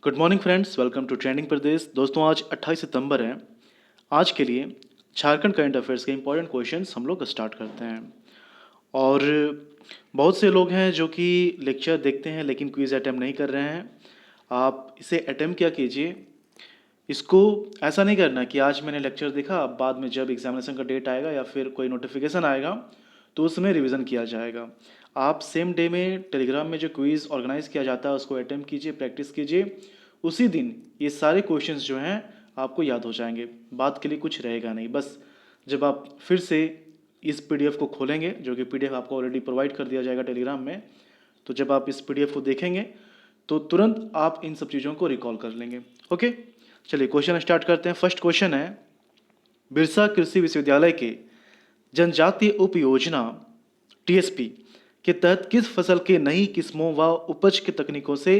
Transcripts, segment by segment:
Good morning friends, welcome to trending प्रदेश। दोस्तों आज 28 सितंबर है। आज के लिए झारखंड करंट अफेयर्स के इंपॉर्टेंट क्वेश्चंस हम लोग स्टार्ट करते हैं। और बहुत से लोग हैं जो कि लेक्चर देखते हैं लेकिन क्विज अटेम्प्ट नहीं कर रहे हैं। आप इसे अटेम्प्ट क्या कीजिए। इसको ऐसा नहीं करना कि आज मैंने लेक्चर देखा, अब बाद में जब एग्जामिनेशन का डेट आएगा या फिर कोई नोटिफिकेशन आएगा तो उसमें रिवीजन किया जाएगा। आप सेम डे में टेलीग्राम में जो क्विज़ ऑर्गेनाइज किया जाता है उसको अटेम्प्ट कीजिए, प्रैक्टिस कीजिए। उसी दिन ये सारे क्वेश्चंस जो हैं आपको याद हो जाएंगे, बात के लिए कुछ रहेगा नहीं। बस जब आप फिर से इस पीडीएफ को खोलेंगे, जो कि पीडीएफ आपको ऑलरेडी प्रोवाइड कर दिया जाएगा टेलीग्राम में, तो जब आप इस पीडीएफ को देखेंगे तो तुरंत आप इन सब चीज़ों को रिकॉल कर लेंगे। ओके, चलिए क्वेश्चन स्टार्ट करते हैं। फर्स्ट क्वेश्चन है, बिरसा कृषि विश्वविद्यालय के जनजातीय उप योजना टीएसपी के तहत किस फसल के नई किस्मों व उपज के तकनीकों से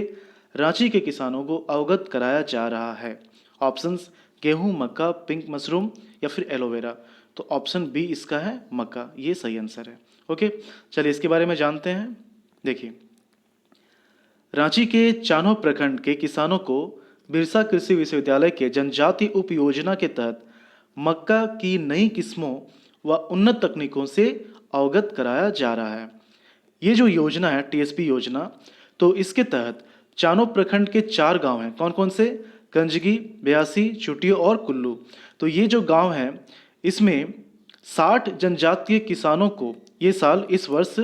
रांची के किसानों को अवगत कराया जा रहा है? ऑप्शंस गेहूं, मक्का, पिंक मशरूम या फिर एलोवेरा। तो ऑप्शन बी इसका है मक्का, ये सही आंसर है। ओके, चलिए इसके बारे में जानते हैं। देखिए, रांची के चान्हो प्रखंड के किसानों को बिरसा कृषि विश्वविद्यालय के जनजाति उप योजना के तहत मक्का की नई किस्मों व उन्नत तकनीकों से अवगत कराया जा रहा है। ये जो योजना है टीएसपी योजना, तो इसके तहत चान्हो प्रखंड के 4 गांव हैं। कौन कौन से? कंजगी, ब्यासी, चुटियो और कुल्लू। तो ये जो गांव हैं इसमें 60 जनजातीय किसानों को ये साल इस वर्ष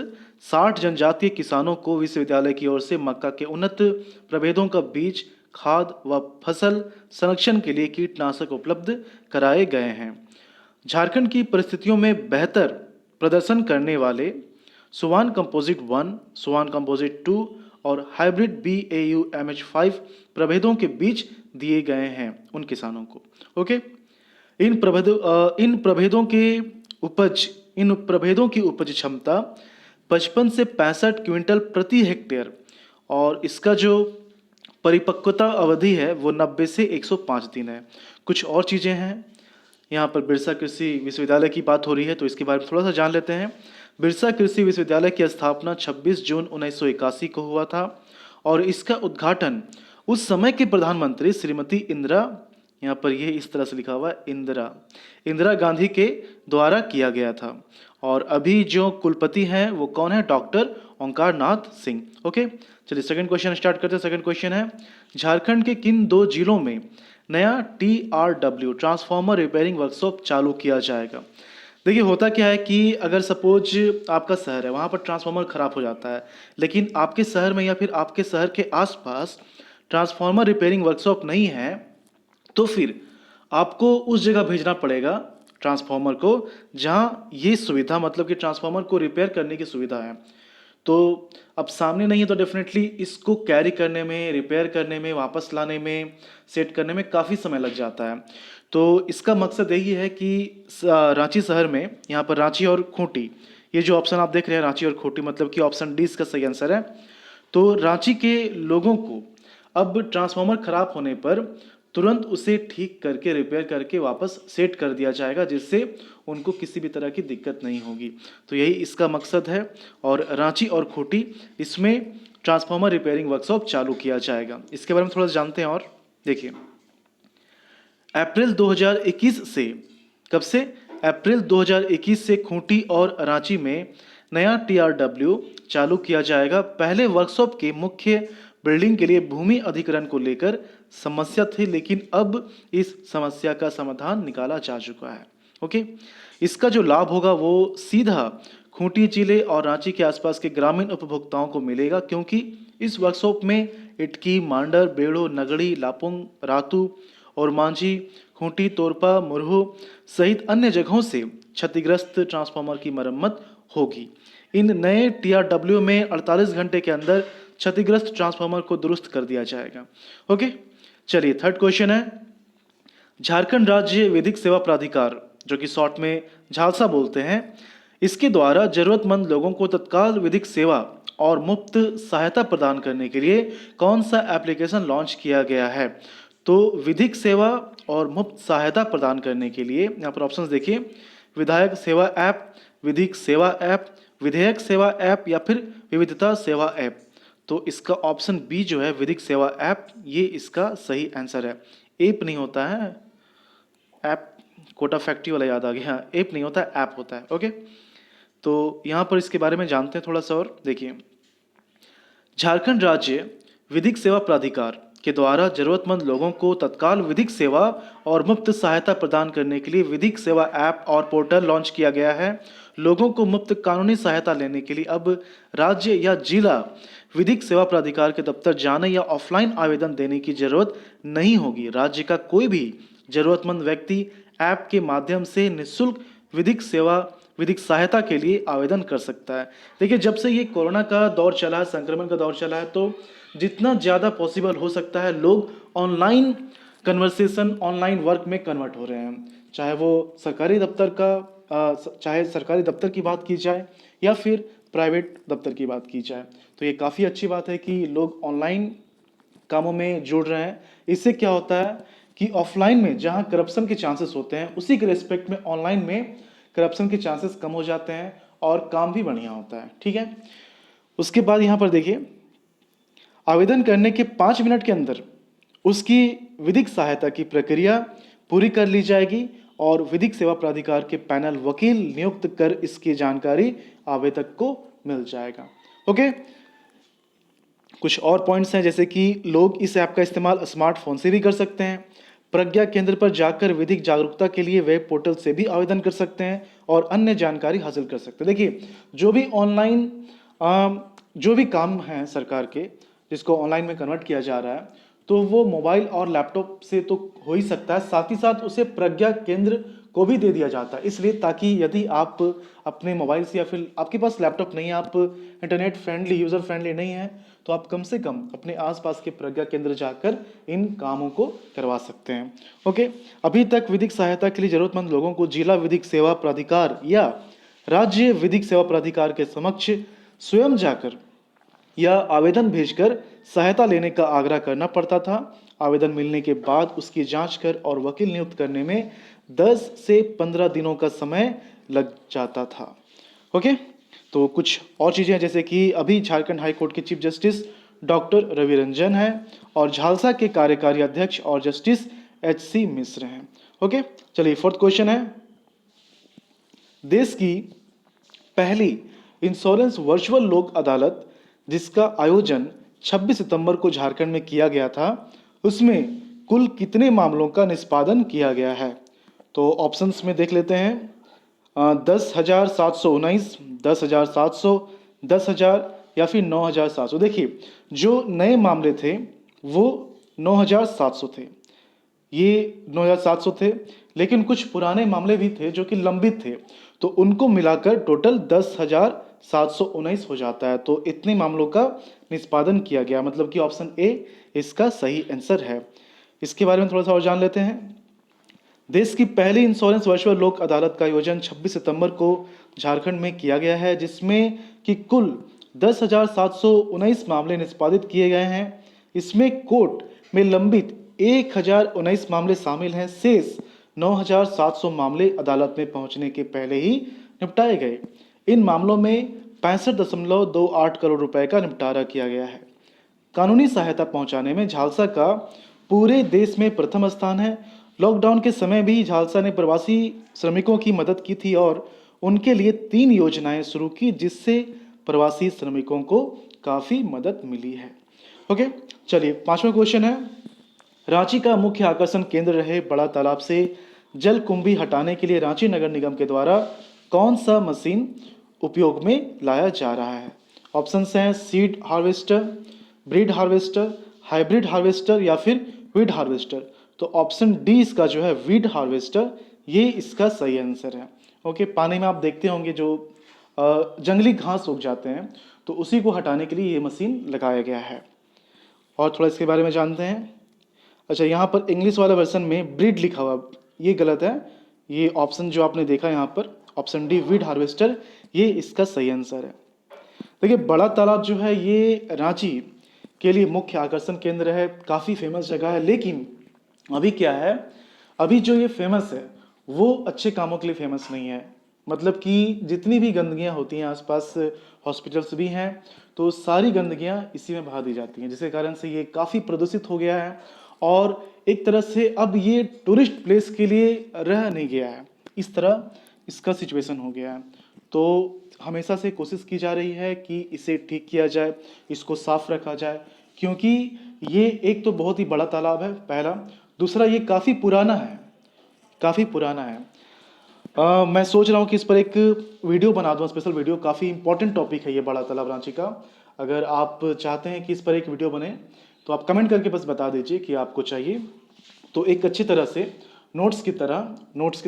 60 जनजातीय किसानों को विश्वविद्यालय की ओर से मक्का के उन्नत प्रभेदों का बीज, खाद व फसल संरक्षण के लिए कीटनाशक उपलब्ध कराए गए हैं। झारखंड की परिस्थितियों में बेहतर प्रदर्शन करने वाले सुवान कंपोजिट 1, सुवान कंपोजिट 2 और हाइब्रिड BAU-MH5 प्रभेदों के बीज दिए गए हैं उन किसानों को। ओके, इन प्रभेदों की उपज क्षमता 55 से 65 क्विंटल प्रति हेक्टेयर और इसका जो परिपक्वता अवधि है वो 90 से 105 दिन है। कुछ और चीज़ें हैं, यहाँ पर बिरसा कृषि विश्वविद्यालय की बात हो रही है तो इसके बारे में थोड़ा सा जान लेते हैं। बिरसा कृषि विश्वविद्यालय की स्थापना 26 जून 1981 को हुआ था और इसका उद्घाटन उस समय के प्रधानमंत्री श्रीमती इंदिरा, यहाँ पर ये इस तरह से लिखा हुआ है इंदिरा गांधी के द्वारा किया गया था। और अभी जो कुलपति हैं वो कौन है? डॉक्टर ओंकार नाथ सिंह। ओके, चलिए सेकंड क्वेश्चन स्टार्ट करते हैं। सेकंड क्वेश्चन है, झारखंड के किन 2 जिलों में नया TRW ट्रांसफार्मर रिपेयरिंग वर्कशॉप चालू किया जाएगा? देखिए, होता क्या है कि अगर सपोज आपका शहर है, वहाँ पर ट्रांसफार्मर खराब हो जाता है, लेकिन आपके शहर में या फिर आपके शहर के आसपास ट्रांसफार्मर रिपेयरिंग वर्कशॉप नहीं है, तो फिर आपको उस जगह भेजना पड़ेगा ट्रांसफार्मर को जहाँ ये सुविधा, मतलब कि ट्रांसफार्मर को रिपेयर करने की सुविधा है। तो अब सामने नहीं है तो डेफिनेटली इसको कैरी करने में, रिपेयर करने में, वापस लाने में, सेट करने में काफ़ी समय लग जाता है। तो इसका मकसद यही है कि रांची शहर में, यहाँ पर रांची और खूंटी, ये जो ऑप्शन आप देख रहे हैं रांची और खूंटी, मतलब कि ऑप्शन डी इसका सही आंसर है। तो रांची के लोगों को अब ट्रांसफार्मर खराब होने पर तुरंत उसे ठीक करके, रिपेयर करके वापस सेट कर दिया जाएगा, जिससे उनको किसी भी तरह की दिक्कत नहीं होगी। तो यही इसका मकसद है और रांची और खूंटी इसमें ट्रांसफार्मर रिपेयरिंग वर्कशॉप चालू किया जाएगा। इसके बारे में थोड़ा सा जानते हैं। और देखिए, अप्रैल 2021 से, कब से? अप्रैल 2021 से खूंटी और रांची में नया TRW चालू किया जाएगा। पहले वर्कशॉप के मुख्य बिल्डिंग के लिए भूमि अधिग्रहण को लेकर समस्या थी, लेकिन अब इस समस्या का समाधान निकाला जा चुका है। ओके, इसका जो लाभ होगा वो सीधा खूंटी जिले और रांची के आसपास के ग्रामीण उपभोक्ताओं को मिलेगा, क्योंकि इस वर्कशॉप में इटकी, मांडर, बेड़ो, नगड़ी, लापुंग, रातू और मांझी, खूंटी, तोरपा, मुरहू सहित अन्य जगहों से क्षतिग्रस्त ट्रांसफार्मर की मरम्मत होगी। इन नए TRW में 48 घंटे के अंदर क्षतिग्रस्त ट्रांसफार्मर को दुरुस्त कर दिया जाएगा। ओके, चलिए थर्ड क्वेश्चन है, झारखंड राज्य विधिक सेवा प्राधिकार, जो कि शॉर्ट में झालसा बोलते हैं, इसके द्वारा जरूरतमंद लोगों को तत्काल विधिक सेवा और मुफ्त सहायता प्रदान करने के लिए कौन सा एप्लीकेशन लॉन्च किया गया है? तो विधिक सेवा और मुफ्त सहायता प्रदान करने के लिए यहाँ पर ऑप्शंस देखिए, विधायक सेवा ऐप, विधिक सेवा ऐप, विधेयक सेवा ऐप या फिर विविधता सेवा ऐप। तो इसका ऑप्शन बी जो है विधिक सेवा ऐप, ये इसका सही आंसर है। ऐप नहीं होता है, ऐप कोटा फैक्ट्री वाला याद आ गया, ऐप नहीं होता है, ऐप होता है। ओके, तो यहाँ पर इसके बारे में जानते हैं थोड़ा सा और। देखिए, झारखंड राज्य विधिक सेवा प्राधिकार के द्वारा जरूरतमंद लोगों को तत्काल विधिक सेवा और मुफ्त सहायता प्रदान करने के लिए विधिक सेवा ऐप और पोर्टल लॉन्च किया गया है। लोगों को मुफ्त कानूनी सहायता लेने के लिए अब राज्य या जिला विधिक सेवा प्राधिकार के दफ्तर जाने या ऑफलाइन आवेदन देने की जरूरत नहीं होगी। राज्य का कोई भी जरूरतमंद व्यक्ति ऐप के माध्यम से निःशुल्क विधिक सहायता के लिए आवेदन कर सकता है। देखिए, जब से ये कोरोना का दौर चला है, संक्रमण का दौर चला है, तो जितना ज़्यादा पॉसिबल हो सकता है लोग ऑनलाइन कन्वर्सेशन, ऑनलाइन वर्क में कन्वर्ट हो रहे हैं। चाहे वो सरकारी दफ्तर चाहे सरकारी दफ्तर की बात की जाए या फिर प्राइवेट दफ्तर की बात की जाए, तो ये काफ़ी अच्छी बात है कि लोग ऑनलाइन कामों में जुड़ रहे हैं। इससे क्या होता है कि ऑफलाइन में जहां करप्शन के चांसेस होते हैं, उसी के रेस्पेक्ट में ऑनलाइन में करप्शन के चांसेस कम हो जाते हैं और काम भी बढ़िया होता है। ठीक है, उसके बाद यहाँ पर देखिए, आवेदन करने के 5 मिनट के अंदर उसकी विधिक सहायता की प्रक्रिया पूरी कर ली जाएगी और विधिक सेवा प्राधिकार के पैनल वकील नियुक्त कर इसकी जानकारी आवेदक को मिल जाएगा। ओके, कुछ और पॉइंट्स हैं, जैसे कि लोग इस ऐप का इस्तेमाल स्मार्टफोन से भी कर सकते हैं। प्रज्ञा केंद्र पर जाकर विधिक जागरूकता के लिए वेब पोर्टल से भी आवेदन कर सकते हैं और अन्य जानकारी हासिल कर सकते हैं। देखिए, जो भी ऑनलाइन जो भी काम है सरकार के, जिसको ऑनलाइन में कन्वर्ट किया जा रहा है, तो वो मोबाइल और लैपटॉप से तो हो ही सकता है, साथ ही साथ उसे प्रज्ञा केंद्र को भी दे दिया जाता है, इसलिए ताकि यदि आप अपने मोबाइल से या फिर आपके पास लैपटॉप नहीं है, आप इंटरनेट फ्रेंडली, यूज़र फ्रेंडली नहीं है, तो आप कम से कम अपने आसपास के प्रज्ञा केंद्र जाकर इन कामों को करवा सकते हैं। ओके, अभी तक विधिक सहायता के लिए जरूरतमंद लोगों को जिला विधिक सेवा प्राधिकार या राज्य विधिक सेवा प्राधिकार के समक्ष स्वयं जाकर या आवेदन भेजकर सहायता लेने का आग्रह करना पड़ता था। आवेदन मिलने के बाद उसकी जांच कर और वकील नियुक्त करने में 10 से 15 दिनों का समय लग जाता था। ओके, तो कुछ और चीज़ें जैसे कि अभी झारखंड हाई कोर्ट के chief justice doctor Ravi Ranjan हैं और झालसा के कार्यकारी अध्यक्ष और जस्टिस HC मिश्र हैं। ओके, चलिए, 4th क्वेश्चन है, देश की पहली इंश्योरेंस वर्चुअल लोक अदालत जिसका आयोजन 26 सितंबर को झारखंड में किया गया था, उसमें कुल कितने मामलों का निष्पादन किया गया है? तो ऑप्शंस में देख लेते हैं, 10,719, 10,700, 10,000 या फिर 9,700। देखिए, जो नए मामले थे वो 9,700 थे, ये 9,700 थे, लेकिन कुछ पुराने मामले भी थे जो कि लंबित थे, तो उनको मिलाकर टोटल 10,719 हो जाता है। तो इतने मामलों का निष्पादन किया गया, मतलब कि ऑप्शन ए इसका सही आंसर है। इसके बारे में थोड़ा सा और जान लेते हैं। देश की पहली इंश्योरेंस वर्चुअल लोक अदालत का आयोजन 26 सितंबर को झारखंड में किया गया है, जिसमें कि कुल 10,719 मामले निष्पादित किए गए हैं। इसमें कोर्ट में लंबित 1,019 मामले शामिल हैं। शेष 9,700 मामले अदालत में पहुंचने के पहले ही निपटाए गए। इन मामलों में 65.28 करोड़ रुपए का निपटारा किया गया है। कानूनी सहायता पहुंचाने में झालसा का पूरे देश में प्रथम स्थान है। लॉकडाउन के समय भी झालसा ने प्रवासी श्रमिकों की मदद की थी और उनके लिए 3 योजनाएं शुरू की, जिससे प्रवासी श्रमिकों को काफ़ी मदद मिली है। ओके, चलिए, 5वां क्वेश्चन है, रांची का मुख्य आकर्षण केंद्र रहे बड़ा तालाब से जलकुंभी हटाने के लिए रांची नगर निगम के द्वारा कौन सा मशीन उपयोग में लाया जा रहा है? ऑप्शंस हैं seed harvester, breed harvester, hybrid harvester या फिर वीड हार्वेस्टर। तो ऑप्शन डी इसका जो है वीड हार्वेस्टर, ये इसका सही आंसर है। ओके, पानी में आप देखते होंगे जो जंगली घास उग जाते हैं, तो उसी को हटाने के लिए ये मशीन लगाया गया है। और थोड़ा इसके बारे में जानते हैं। अच्छा, यहाँ पर इंग्लिश वाला वर्जन में ब्रीड लिखा हुआ, ये गलत है। ये ऑप्शन जो आपने देखा यहाँ पर, ऑप्शन डी वीड हार्वेस्टर, ये इसका सही आंसर है। देखिए, बड़ा तालाब जो है ये रांची के लिए मुख्य आकर्षण केंद्र है, काफ़ी फेमस जगह है। लेकिन अभी क्या है, अभी जो ये फेमस है वो अच्छे कामों के लिए फेमस नहीं है। मतलब कि जितनी भी गंदगियाँ होती हैं आसपास, हॉस्पिटल्स भी हैं, तो सारी गंदगियां इसी में बहा दी जाती हैं, जिसके कारण से ये काफ़ी प्रदूषित हो गया है और एक तरह से अब ये टूरिस्ट प्लेस के लिए रह नहीं गया है। इस तरह इसका सिचुएशन हो गया है। तो हमेशा से कोशिश की जा रही है कि इसे ठीक किया जाए, इसको साफ रखा जाए, क्योंकि ये एक तो बहुत ही बड़ा तालाब है पहला, दूसरा ये काफ़ी पुराना है, काफ़ी पुराना है। मैं सोच रहा हूँ कि इस पर एक वीडियो बना दूँ, स्पेशल वीडियो। काफ़ी इंपॉर्टेंट टॉपिक है ये बड़ा तालाब रांची का। अगर आप चाहते हैं कि इस पर एक वीडियो बने तो आप कमेंट करके बस बता दीजिए कि आपको चाहिए, तो एक अच्छी तरह से नोट्स की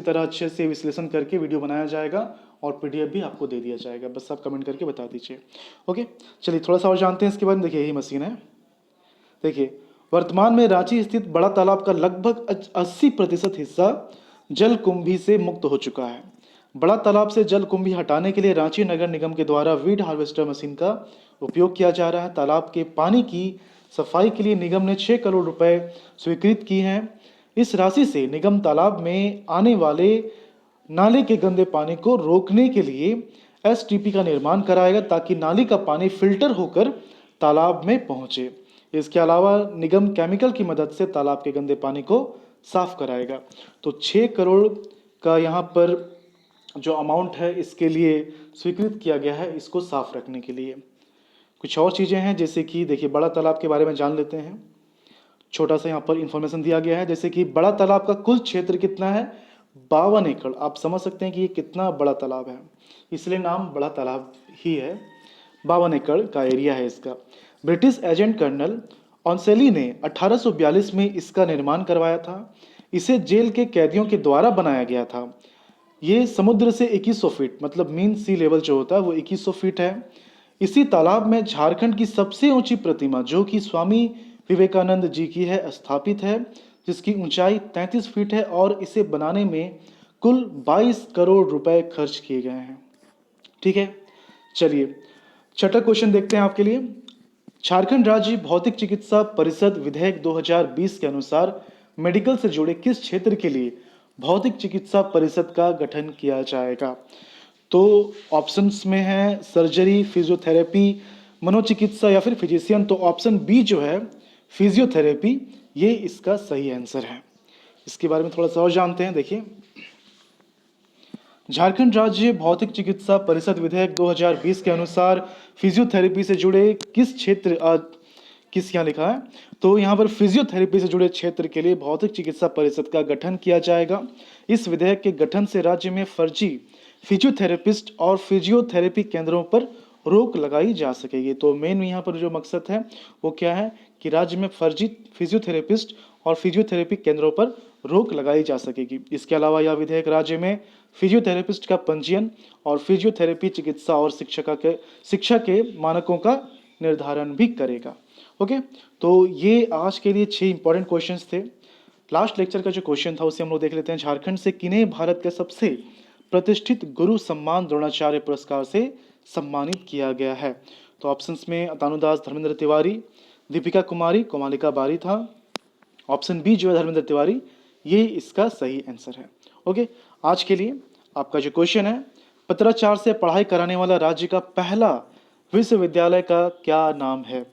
तरह अच्छे से विश्लेषण करके वीडियो बनाया जाएगा और पीडीएफ भी आपको दे दिया जाएगा। बस आप कमेंट करके बता दीजिए। ओके, चलिए थोड़ा सा और जानते हैं इसके बारे में। देखिए, यही मशीन है। देखिए, वर्तमान में रांची स्थित बड़ा तालाब का लगभग 80% हिस्सा जलकुंभी से मुक्त हो चुका है। बड़ा तालाब से जलकुंभी हटाने के लिए रांची नगर निगम के द्वारा वीड हार्वेस्टर मशीन का उपयोग किया जा रहा है। तालाब के पानी की सफाई के लिए निगम ने 6 करोड़ रुपए स्वीकृत की हैं। इस राशि से निगम तालाब में आने वाले नाले के गंदे पानी को रोकने के लिए एसटीपी का निर्माण कराएगा, ताकि नाली का पानी फिल्टर होकर तालाब में पहुंचे। इसके अलावा निगम केमिकल की मदद से तालाब के गंदे पानी को साफ कराएगा। तो 6 करोड़ का यहाँ पर जो अमाउंट है इसके लिए स्वीकृत किया गया है, इसको साफ रखने के लिए। कुछ और चीज़ें हैं, जैसे कि देखिए, बड़ा तालाब के बारे में जान लेते हैं। छोटा सा यहाँ पर इंफॉर्मेशन दिया गया है, जैसे कि बड़ा तालाब का कुल क्षेत्र कितना है, 52 एकड़। आप समझ सकते हैं कि ये कितना बड़ा तालाब है, इसलिए नाम बड़ा तालाब ही है। 52 एकड़ का एरिया है इसका। ब्रिटिश एजेंट कर्नल ऑन्सेली ने 1842 में इसका निर्माण करवाया था। इसे जेल के कैदियों के द्वारा बनाया गया था। ये समुद्र से 2100 फीट, मतलब मीन सी लेवल जो होता है वो 2100 फीट है। इसी तालाब में झारखंड की सबसे ऊंची प्रतिमा, जो कि स्वामी विवेकानंद जी की है, स्थापित है, जिसकी ऊंचाई 33 फीट है और इसे बनाने में कुल 22 करोड़ रुपए खर्च किए गए हैं। ठीक है, चलिए छठा क्वेश्चन देखते हैं आपके लिए। झारखंड राज्य भौतिक चिकित्सा परिषद विधेयक 2020 के अनुसार मेडिकल से जुड़े किस क्षेत्र के लिए भौतिक चिकित्सा परिषद का गठन किया जाएगा? तो ऑप्शंस में है सर्जरी, फिजियोथेरेपी, मनोचिकित्सा या फिर फिजिशियन। तो ऑप्शन बी जो है फिजियोथेरेपी, ये इसका सही आंसर है। इसके बारे में थोड़ा सा और जानते हैं। देखिए, झारखंड राज्य भौतिक चिकित्सा परिषद विधेयक 2020 के अनुसार फिजियोथेरेपी से जुड़े किस क्षेत्र किस यहाँ लिखा है, तो यहाँ पर फिजियोथेरेपी से जुड़े क्षेत्र के लिए भौतिक चिकित्सा परिषद का गठन किया जाएगा। इस विधेयक के गठन से राज्य में फर्जी फिजियोथेरेपिस्ट और फिजियोथेरेपी केंद्रों पर रोक लगाई जा सकेगी। तो मेन यहाँ पर जो मकसद है वो क्या है कि राज्य में फर्जी फिजियोथेरेपिस्ट और फिजियोथेरेपी केंद्रों पर रोक लगाई जा सकेगी। इसके अलावा यह विधेयक राज्य में फिजियोथेरेपिस्ट का पंजीयन और फिजियोथेरेपी चिकित्सा और शिक्षा के मानकों का निर्धारण भी करेगा। ओके, तो ये आज के लिए 6 इंपॉर्टेंट क्वेश्चंस थे। लास्ट लेक्चर का जो क्वेश्चन था उसे हम लोग देख लेते हैं। झारखंड से किन्हें भारत के सबसे प्रतिष्ठित गुरु सम्मान द्रोणाचार्य पुरस्कार से सम्मानित किया गया है? तो ऑप्शंस में अतानुदास धर्मेंद्र तिवारी, दीपिका कुमारी, कोमालिका बारी था। ऑप्शन बी जो है धर्मेंद्र तिवारी, ये इसका सही आंसर है। ओके, आज के लिए आपका जो क्वेश्चन है, पत्राचार से पढ़ाई कराने वाला राज्य का पहला विश्वविद्यालय का क्या नाम है?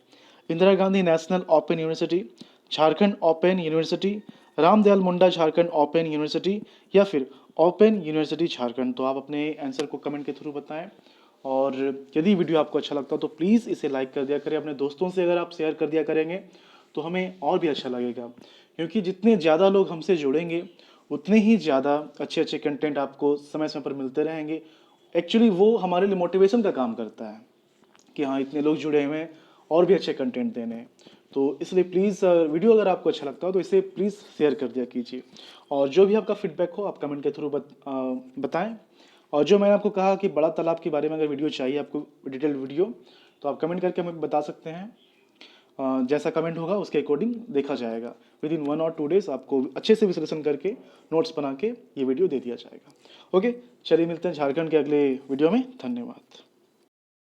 Indira Gandhi national open university, Jharkhand open university, Ramdayal Munda Jharkhand open university या फिर ओपन यूनिवर्सिटी झारखंड? तो आप अपने आंसर को कमेंट के थ्रू बताएं। और यदि वीडियो आपको अच्छा लगता हो तो प्लीज़ इसे लाइक कर दिया करें। अपने दोस्तों से अगर आप शेयर कर दिया करेंगे तो हमें और भी अच्छा लगेगा, क्योंकि जितने ज़्यादा लोग हमसे जुड़ेंगे उतने ही ज़्यादा अच्छे अच्छे कंटेंट आपको समय समय पर मिलते रहेंगे। एक्चुअली वो हमारे लिए मोटिवेशन का काम करता है कि हाँ, इतने लोग जुड़े हुए हैं और भी अच्छे कंटेंट देने हैं। तो इसलिए प्लीज़ वीडियो अगर आपको अच्छा लगता हो तो इसे प्लीज़ शेयर कर दिया कीजिए। और जो भी आपका फीडबैक हो आप कमेंट के थ्रू बताएं। और जो मैंने आपको कहा कि बड़ा तालाब के बारे में अगर वीडियो चाहिए आपको, डिटेल्ड वीडियो, तो आप कमेंट करके हमें बता सकते हैं। जैसा कमेंट होगा उसके अकॉर्डिंग देखा जाएगा। विद इन 1 और 2 डेज आपको अच्छे से विश्लेषण करके नोट्स बना के ये वीडियो दे दिया जाएगा। ओके, चलिए मिलते हैं झारखंड के अगले वीडियो में। धन्यवाद।